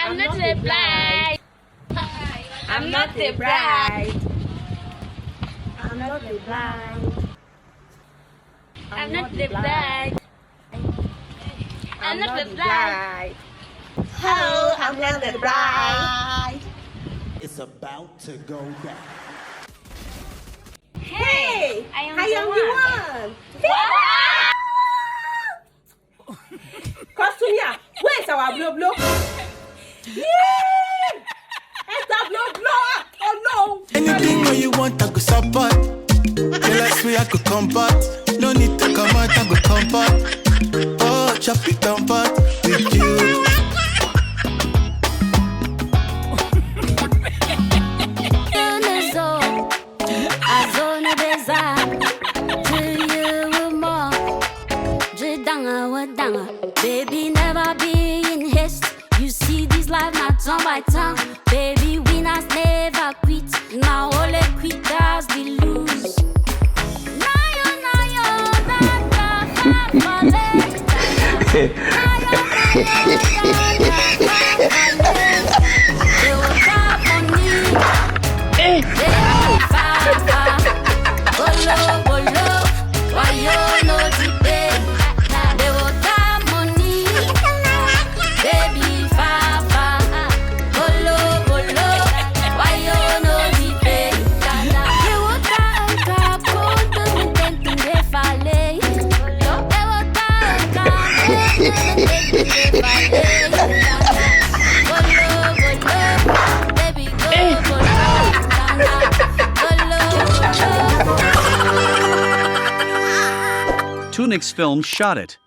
I'm not a blide. I'm not a bride. I'm not a blide. I'm not the bride. I'm not the bride. Hello, I'm not the bride. It's about to go down. Hey, I am how the young one. you want? Costume here. Where's our blow blow? Yeah! It's a blow blow. Oh no! Anything when you want, I go support. Tell us we I could comfort. No need to come out, I go comfort. Oh, chop it comfort with you. Baby, never be in haste. You see this life not turn by turn. Baby, winners never quit. Now all the quitters we lose. Tunix Film shot it.